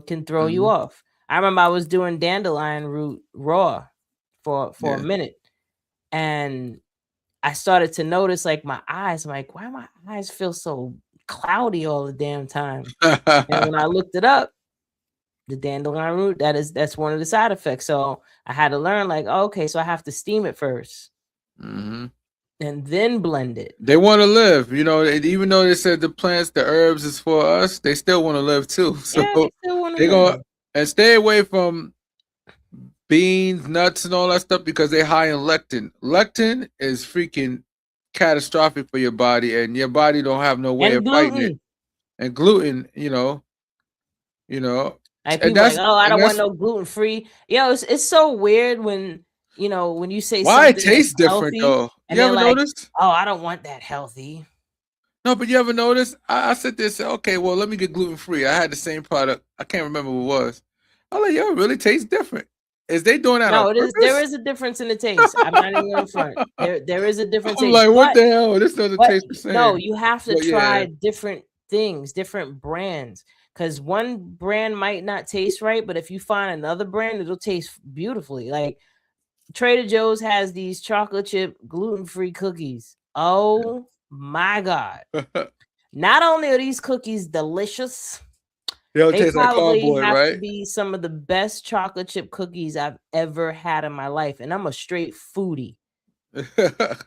can throw you Mm-hmm. off. I remember I was doing dandelion root raw for a Yeah. minute, and I started to notice like my eyes. I'm like, why my eyes feel so cloudy all the damn time? And when I looked it up, the dandelion root, that's one of the side effects. So I had to learn like, okay, so I have to steam it first Mm-hmm. and then blend it. They want to live, even though they said the plants, the herbs is for us, they still want to live too. So Yeah, they still want to they're live. going and stay away from beans, nuts, and all that stuff because they're high in lectin. Lectin is freaking catastrophic for your body, and your body don't have no way And of fighting it. gluten. And gluten, Like and people like, that's oh, I don't want that's no gluten free. It's so weird when when you say why it something tastes that's different healthy, though. and You they're ever like, noticed? oh, I don't want that healthy. No, but you ever notice? I sit there and say, okay, well, let me get gluten free. I had the same product. I can't remember what it was. I'm like, yo, it really tastes different. Is they doing that on No, there purpose? is a difference in the taste. I'm not even in front. There is a different I'm taste. like, what the hell? This doesn't But taste the same. no, you have to But try yeah, different things, different brands. Because one brand might not taste right, but if you find another brand, it'll taste beautifully. Like Trader Joe's has these chocolate chip gluten-free cookies. Oh my God. Not only are these cookies delicious, they don't they taste like probably cardboard, have to right? be some of the best chocolate chip cookies I've ever had in my life. And I'm a straight foodie.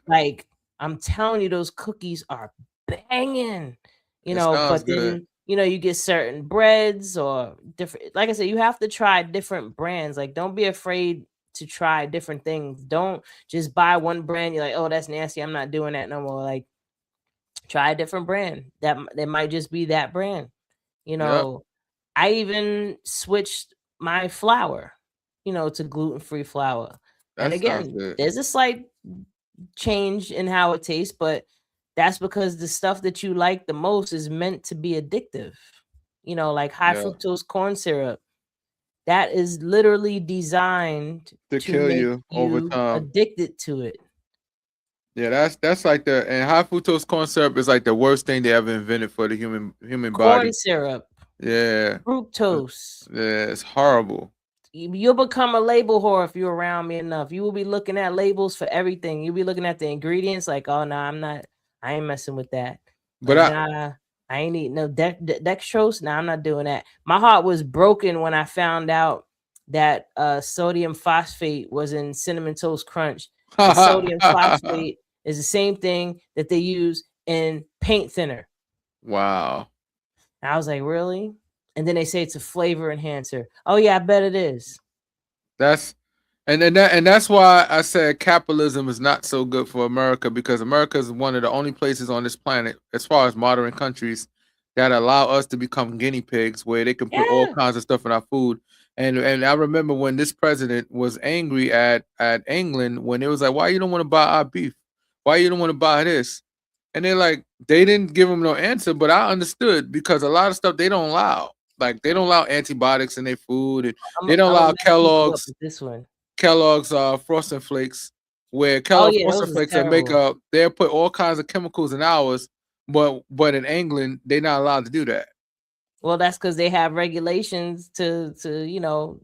Like, I'm telling you, those cookies are banging, It sounds but good. then, you get certain breads or different, like I said, you have to try different brands. Like, don't be afraid to try different things. Don't just buy one brand. You're like, oh, that's nasty. I'm not doing that no more. Like, try a different brand. That might just be that brand. Yep, I even switched my flour, to gluten-free flour. And that sounds again, good. there's a slight change in how it tastes, but that's because the stuff that you like the most is meant to be addictive. Like high Yeah, fructose corn syrup, that is literally designed to to kill make you over you time. addicted to it. Yeah, that's like and high fructose corn syrup is like the worst thing they ever invented for the human Corn body. syrup, Yeah, fructose. yeah, it's horrible. You'll become a label whore if you're around me enough. You will be looking at labels for everything. You'll be looking at the ingredients like, oh, no, I ain't messing with that. But Like, nah, I ain't eating no dextrose. Nah, I'm not doing that. My heart was broken when I found out that sodium phosphate was in Cinnamon Toast Crunch. And sodium phosphate is the same thing that they use in paint thinner. Wow. And I was like, really? And then they say it's a flavor enhancer. Oh yeah, I bet it is. That's why I said capitalism is not so good for America, because America is one of the only places on this planet, as far as modern countries, that allow us to become guinea pigs, where they can put all Yeah. kinds of stuff in our food. And I remember when this president was angry at England when it was like, why you don't want to buy our beef? Why you don't want to buy this? And they're like, they didn't give him no answer, but I understood, because a lot of stuff they don't allow. Like, they don't allow antibiotics in their food, and they don't I'm allow gonna mess people up Kellogg's with this one. Frosting Flakes, where Oh Kellogg's yeah, Frosting those is Flakes terrible. they'll put all kinds of chemicals in ours, but in England they're not allowed to do that. Well, that's because they have regulations to not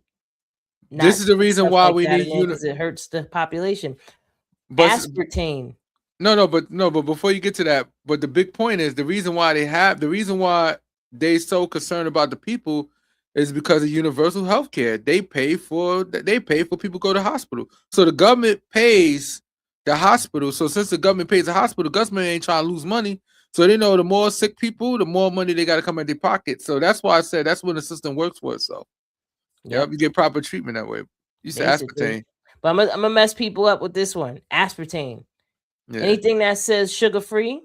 This is the put reason stuff why like we that need in there because it hurts the population. But Aspartame. but before you get to that, but the big point is the reason why they so concerned about the people is because of universal health care. They pay for people to go to hospital. So the government pays the hospital. So since the government pays the hospital, the government ain't trying to lose money. So they know the more sick people, the more money they got to come in their pocket. So that's why I said that's when the system works for itself. Yep, you get proper treatment that way. You said Basically. aspartame. But I'm gonna mess people up with this one. Aspartame. Yeah. Anything that says sugar free,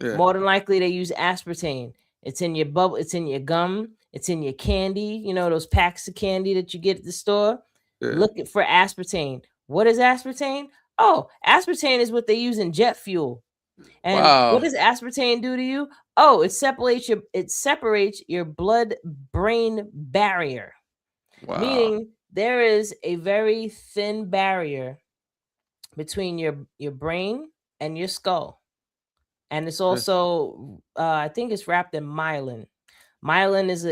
Yeah. more than likely they use aspartame. It's in your bubble, it's in your gum, It's in your candy, you know, those packs of candy that you get at the store. Yeah. Look for aspartame. What is aspartame? Oh, aspartame is what they use in jet fuel. And Wow. what does aspartame do to you? Oh, it separates your blood-brain barrier. Wow. Meaning there is a very thin barrier between your brain and your skull. And it's also I think it's wrapped in myelin. Myelin is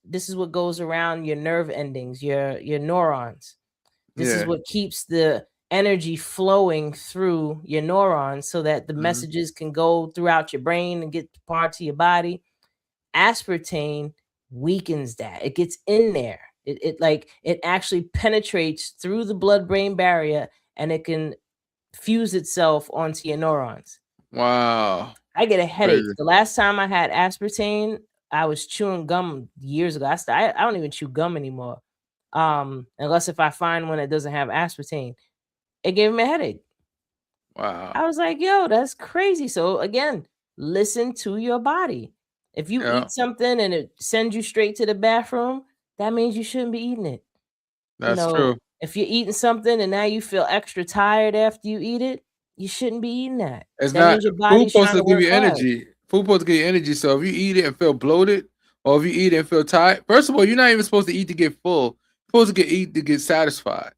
this is what goes around your nerve endings, your neurons. This is Yeah. what keeps the energy flowing through your neurons so that the messages can go throughout your brain and get to parts of your body. Aspartame weakens that. It gets in there. It actually penetrates through the blood-brain barrier, and it can fuse itself onto your neurons. Wow. I get a headache. Crazy. The last time I had aspartame, I was chewing gum years ago. I don't even chew gum anymore. Unless if I find one that doesn't have aspartame. It gave me a headache. Wow. I was like, yo, that's crazy. So again, listen to your body. If you Yeah. eat something and it sends you straight to the bathroom, that means you shouldn't be eating it. That's true. If you're eating something and now you feel extra tired after you eat it, you shouldn't be eating that. It's That not means your food body's supposed trying to to give work you hard. energy. Food supposed to give you energy. So if you eat it and feel bloated, or if you eat it and feel tired, first of all, you're not even supposed to eat to get full. You're supposed to eat to get satisfied.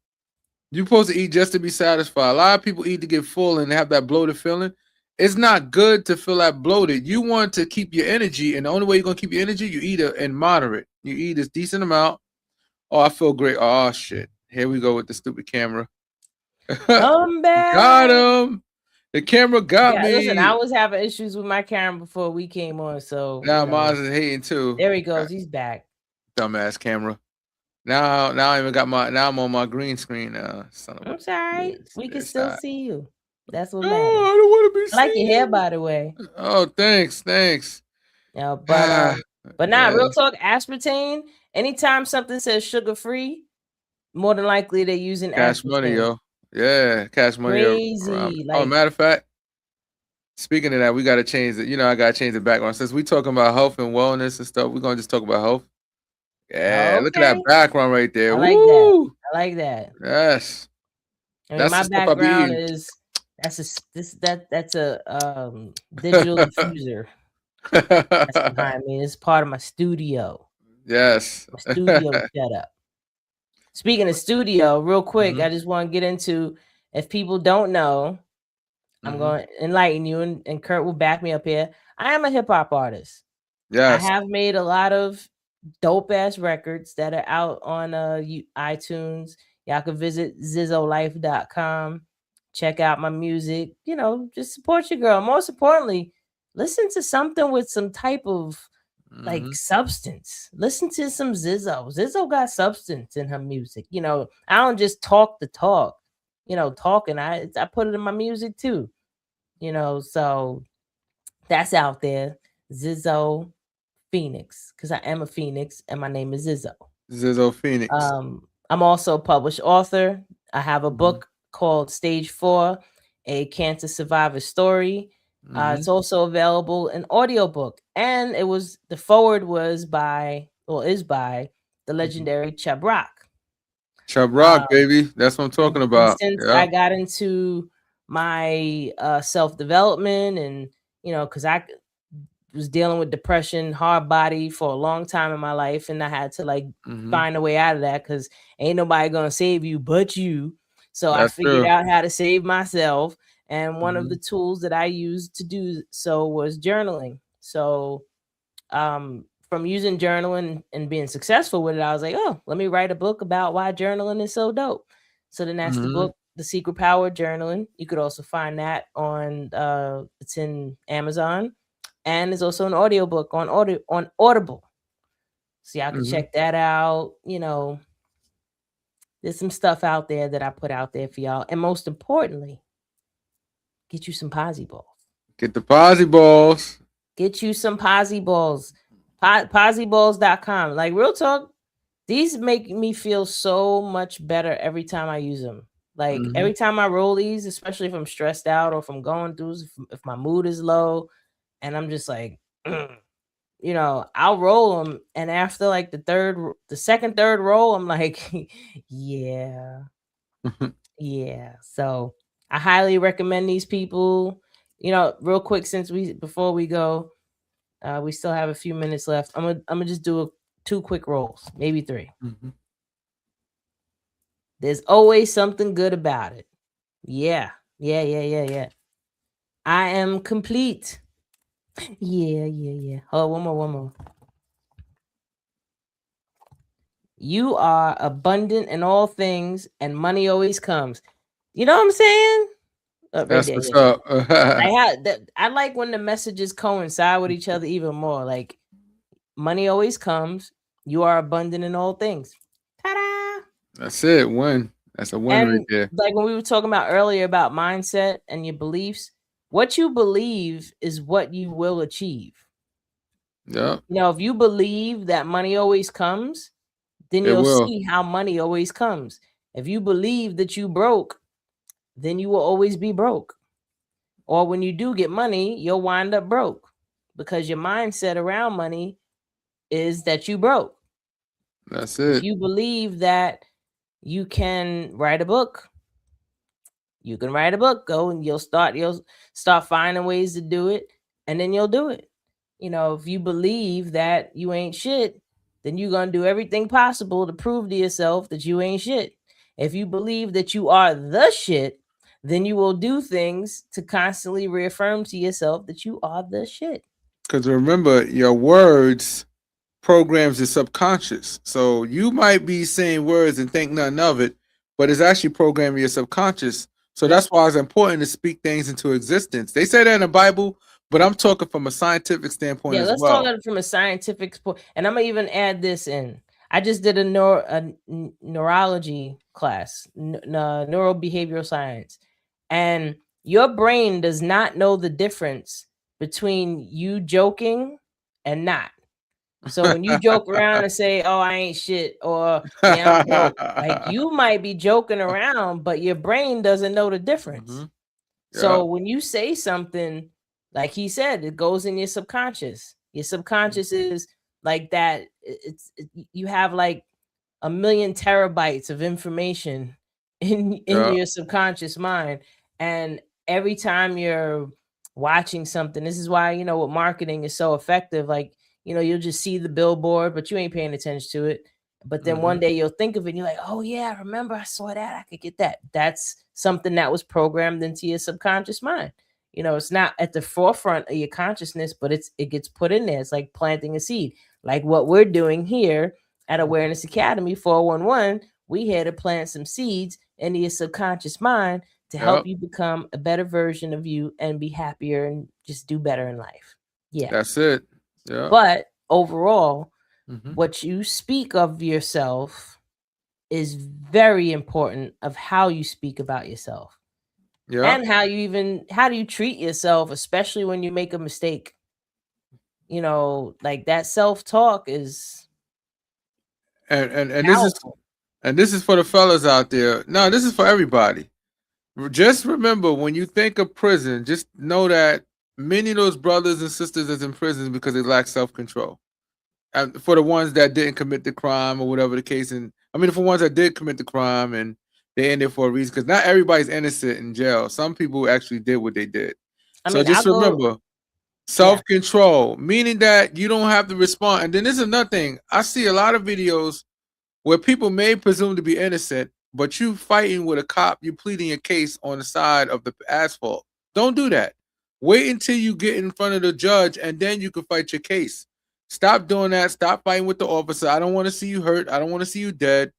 You're supposed to eat just to be satisfied. A lot of people eat to get full and have that bloated feeling. It's not good to feel that bloated. You want to keep your energy, and the only way you're gonna keep your energy, you eat it in moderate. You eat a decent amount. Oh, I feel great. Oh shit. Here we go with the stupid camera. Come back. Got him. The camera got Yeah, me. listen, I was having issues with my camera before we came on, so Now mine's is hating too. there he goes. He's back. Dumbass camera. Now I even got now I'm on my green screen. Son of a I'm sorry. bitch. We can It's still not- see you. That's what No, matters. I don't want to be I like your hair, seen. by the way. Oh, thanks. Yeah, but Yeah. real talk, aspartame. Anytime something says sugar free, more than likely they're using Cash aspartame. money, yo. Yeah, cash money. Crazy. Oh, matter of fact, speaking of that, we gotta change it. You know, I gotta change the background. Since we talking about health and wellness and stuff, we're gonna just talk about health. Yeah, look at that Okay. background right there. I like Woo! that. I like that. Yes. I mean, That's my the stuff I be background eating. is that's a digital diffuser. That's behind me. It's part of my studio. Yes. My studio setup. Speaking of studio, real quick, Mhm. I just want to get into, if people don't know, I'm Mhm. going to enlighten you, and Kurt will back me up here. I am a hip hop artist. Yes. I have made a lot of dope ass records that are out on iTunes. Y'all can visit zizzolife.com. Check out my music. You know, just support your girl. Most importantly, listen to something with some type of like Mhm. substance. Listen to some Zizzo. Zizzo got substance in her music. You know, I don't just talk the talk. You know, talking. I put it in my music too. You know, so that's out there. Zizzo Phoenix, because I am a Phoenix and my name is Zizzo. Zizzo Phoenix. I'm also a published author. I have a Mhm. book called Stage 4, a cancer survivor story. It's also available in audiobook, and the forward is by the legendary Chubb Rock. Chubb Rock, baby. That's what I'm talking about. Since Yeah. I got into my self-development, and you know, because I was dealing with depression, hard body for a long time in my life, and I had to find a way out of that, because ain't nobody gonna save you but you. So I That's figured true. out how to save myself, and one of the Mhm. tools that I used to do so was journaling. So from using journaling and being successful with it, I was like, oh, let me write a book about why journaling is so dope. So then that's the Mhm. book, The Secret Power of Journaling. You could also find that on it's in Amazon, and there's also an audiobook on Audible. So y'all can Mhm. check that out. You know, there's some stuff out there that I put out there for y'all. And most importantly, get you some Posy Balls. Get the Posy Balls. Get you some Posy Balls. Posyballs.com. Like, real talk, these make me feel so much better every time I use them. Like, Mhm. every time I roll these, especially if I'm stressed out or if I'm going through, if my mood is low, and I'm just like, you know, I'll roll them, and after like the second, third roll, I'm like, yeah, yeah. So I highly recommend these people. You know, real quick, before we go, we still have a few minutes left. I'm gonna just do 2 quick rolls, maybe 3. Mhm. There's always something good about it. Yeah, yeah. I am complete. Yeah. Oh, one more. You are abundant in all things, and money always comes. You know what I'm saying? Right That's there, what's yeah. up. I like when the messages coincide with each other even more. Like, money always comes. You are abundant in all things. Ta-da! That's it. Win. That's a win right And there. like when we were talking about earlier about mindset and your beliefs, what you believe is what you will achieve. Yeah, You know, if you believe that money always comes, then it you'll will. see how money always comes. If you believe that you broke, then you will always be broke. Or when you do get money, you'll wind up broke because your mindset around money is that you broke. That's If it. you believe that you can write a book, you can write a book. Go and you'll start finding ways to do it, and then you'll do it. You know, if you believe that you ain't shit, then you're gonna do everything possible to prove to yourself that you ain't shit. If you believe that you are the shit, then you will do things to constantly reaffirm to yourself that you are the shit. Because remember, your words programs your subconscious. So you might be saying words and think nothing of it, but it's actually programming your subconscious. So Yep. that's why it's important to speak things into existence. They say that in the Bible, but I'm talking from a scientific standpoint Yeah, as let's talk well. about it from a scientific point. And I'm gonna even add this in. I just did a neurology class, neurobehavioral science, and your brain does not know the difference between you joking and not. So when you joke around and say, "Oh, I ain't shit," or "Yeah, I'm broke," like you might be joking around, but your brain doesn't know the difference. Mhm. Yeah, So when you say something, like he said, it goes in your subconscious. Your subconscious is like that. You have like a million terabytes of information in yeah. your subconscious mind, and every time you're watching something, this is why, you know, what marketing is so effective. Like, you know, you'll just see the billboard, but you ain't paying attention to it. But then one Mhm. day you'll think of it and you're like, oh yeah, I remember I saw that. I could get that. That's something that was programmed into your subconscious mind. You know, it's not at the forefront of your consciousness, but it gets put in there. It's like planting a seed. Like what we're doing here at Awareness Academy 411, we here to plant some seeds into your subconscious mind to Yep. help you become a better version of you and be happier and just do better in life. Yeah. That's it. Yeah. But overall, Mhm. what you speak of yourself is very important of how you speak about yourself Yeah. and how do you treat yourself, especially when you make a mistake. You know, like that self-talk is And powerful. this is for the fellas out there. No, this is for everybody. Just remember, when you think of prison, just know that many of those brothers and sisters that's in prison because they lack self-control. And for the ones that didn't commit the crime or whatever the case, and I mean for ones that did commit the crime and they in there for a reason, because not everybody's innocent in jail. Some people actually did what they did. I So mean, I'll just go, remember, yeah. self-control, meaning that you don't have to respond. And then there's another thing. I see a lot of videos where people may presume to be innocent, but you fighting with a cop, you pleading your case on the side of the asphalt. Don't do that. Wait until you get in front of the judge and then you can fight your case. Stop doing that. Stop fighting with the officer. I don't want to see you hurt. I don't want to see you dead.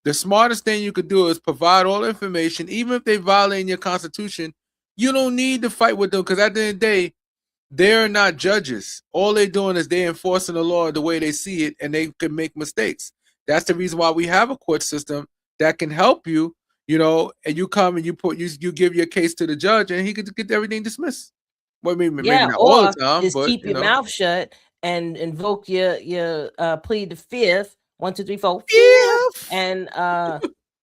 The smartest thing you could do is provide all the information, even if they violate your constitution. You don't need to fight with them because at the end of the day, they're not judges. All they're doing is they're enforcing the law the way they see it, and they can make mistakes. That's the reason why we have a court system that can help you, you know, and you come and you give your case to the judge and he could get everything dismissed. Well, maybe Yeah, not all the or time, just but keep your mouth shut and invoke your plead the fifth, 1, 2, 3, 4, fifth, yeah. and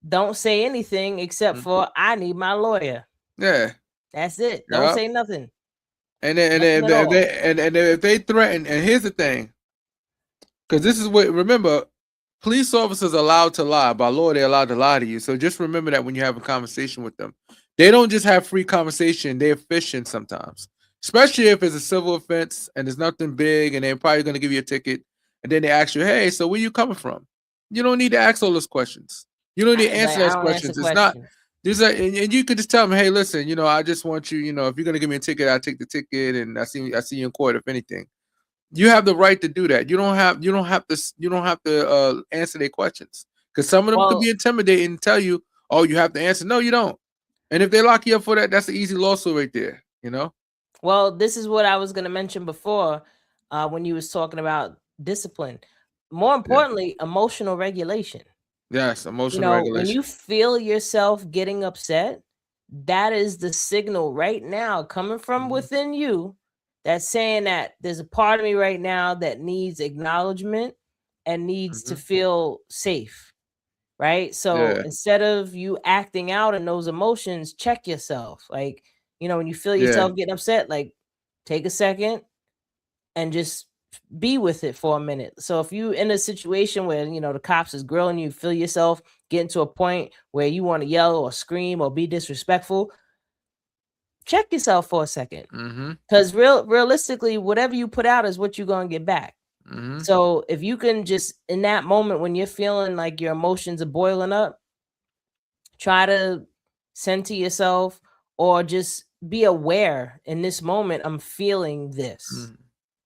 don't say anything except for I need my lawyer. Yeah. That's it. Don't Yeah. say nothing. And then, if they threaten, and here's the thing, because this is what, remember, police officers are allowed to lie. By law, they're allowed to lie to you. So just remember that when you have a conversation with them. They don't just have free conversation, they're fishing sometimes. Especially if it's a civil offense and there's nothing big and they're probably going to give you a ticket. And then they ask you, hey, so where you coming from? You don't need to ask all those questions. You don't need to answer those questions. It's not, there's a, and you could just tell them, hey, listen, I just want you, if you're going to give me a ticket, I'll take the ticket and I see you in court, if anything. You have the right to do that. You don't have to answer their questions, because some of them could be intimidating and tell you, oh, you have to answer. No, you don't. And if they lock you up for that, that's an easy lawsuit right there. Well, this is what I was going to mention before, when you was talking about discipline. More importantly, emotional regulation. Yes, emotional regulation. When you feel yourself getting upset, that is the signal right now coming from within you that's saying that there's a part of me right now that needs acknowledgement and needs to feel safe, right? So instead of you acting out in those emotions, check yourself. Like, when you feel yourself getting upset, like, take a second and just be with it for a minute. So if you in a situation where the cops is grilling you, feel yourself getting to a point where you want to yell or scream or be disrespectful, check yourself for a second, because realistically, whatever you put out is what you're gonna get back. So if you can just, in that moment when you're feeling like your emotions are boiling up, try to send to yourself, or just be aware, in this moment I'm feeling this.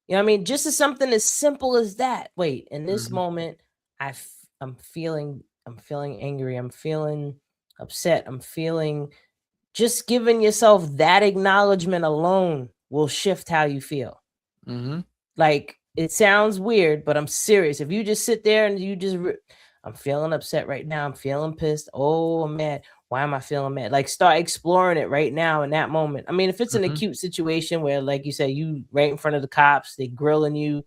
You know what I mean? Just as something as simple as that. Wait, in this moment, I'm feeling angry. I'm feeling upset. I'm feeling. Just giving yourself that acknowledgement alone will shift how you feel. Like, it sounds weird, but I'm serious. If you just sit there and you just, I'm feeling upset right now. I'm feeling pissed. Oh, I'm mad. Why am I feeling mad? Like, start exploring it right now in that moment. I mean, if it's an acute situation where, like you say, you right in front of the cops, they grilling you,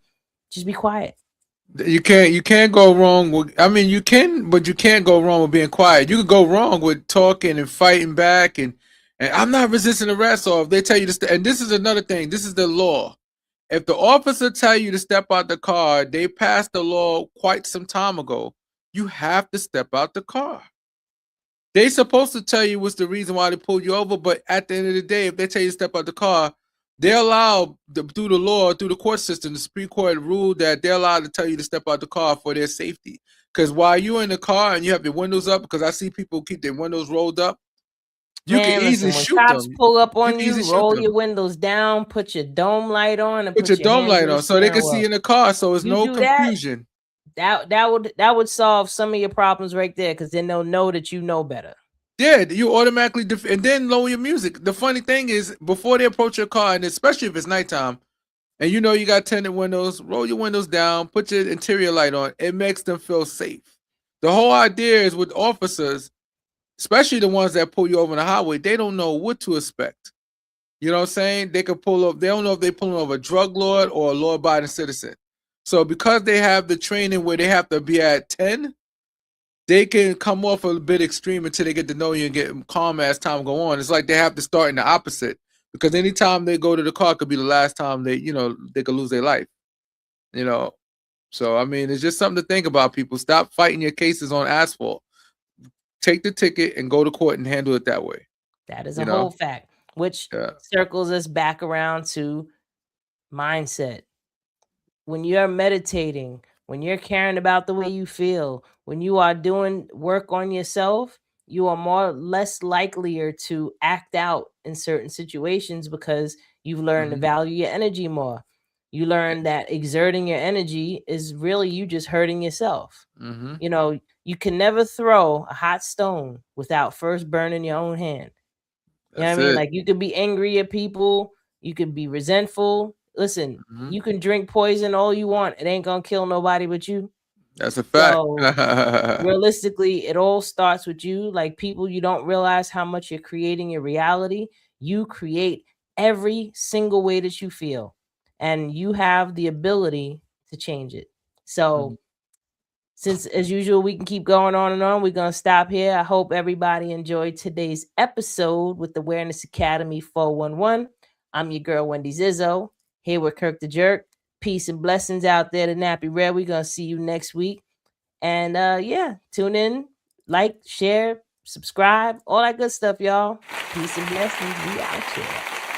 just be quiet. You can't go wrong with, you can, but you can't go wrong with being quiet. You could go wrong with talking and fighting back and I'm not resisting arrest, or if they tell you to and this is another thing, this is the law. If the officer tell you to step out the car, they passed the law quite some time ago. You have to step out the car. They supposed to tell you what's the reason why they pulled you over, but at the end of the day, if they tell you to step out the car, they're allowed, through the law, through the court system, the Supreme Court ruled that they're allowed to tell you to step out the car for their safety. Because while you're in the car and you have your windows up, because I see people keep their windows rolled up, you can easily shoot them. Cops pull up on you, roll your windows down, put your dome light on, and put your dome light on so they can see in the car, so it's no confusion. That would solve some of your problems right there, because then they'll know that you know better. Yeah, you automatically and then lower your music. The funny thing is, before they approach your car, and especially if it's nighttime, and you got tinted windows, roll your windows down, put your interior light on. It makes them feel safe. The whole idea is with officers, especially the ones that pull you over on the highway, they don't know what to expect. You know what I'm saying? They could pull up. They don't know if they're pulling over a drug lord or a law-abiding citizen. So because they have the training where they have to be at 10, they can come off a bit extreme until they get to know you and get calm as time go on. It's like they have to start in the opposite, because anytime they go to the car could be the last time they could lose their life. So it's just something to think about, people. Stop fighting your cases on asphalt. Take the ticket and go to court and handle it that way. That is a whole fact, which circles us back around to mindset. When you're meditating, when you're caring about the way you feel, when you are doing work on yourself, you are less likelier to act out in certain situations, because you've learned to value your energy more. You learn that exerting your energy is really you just hurting yourself. You can never throw a hot stone without first burning your own hand. You know what I mean? Like, you could be angry at people, you could be resentful. Listen, you can drink poison all you want. It ain't gonna kill nobody but you. That's a fact. So, realistically, it all starts with you. Like, people, you don't realize how much you're creating your reality. You create every single way that you feel, and you have the ability to change it. So, since, as usual, we can keep going on and on, we're going to stop here. I hope everybody enjoyed today's episode with Awareness Academy 411. I'm your girl, Wendy Zizzo, here with Kirk the Jerk. Peace and blessings out there to Nappy Red. We're going to see you next week. And yeah, tune in, like, share, subscribe, all that good stuff, y'all. Peace and blessings. We out here.